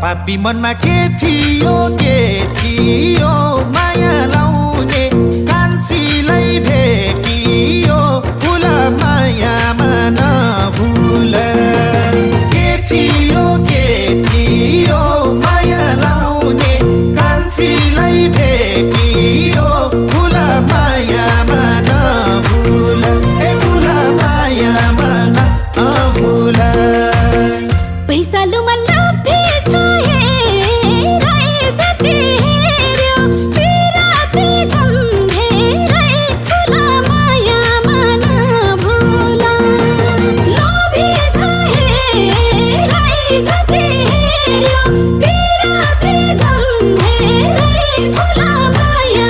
पापी मनमा के थियो माया लाउने कान्छीलाई भेटियो फुल मायामा नभुल के थियो माया लाउने कान्छीलाई भेटियो फुल मायामा नभुल फुल मायामा नभुल पैसा लुमा लापे फुला माया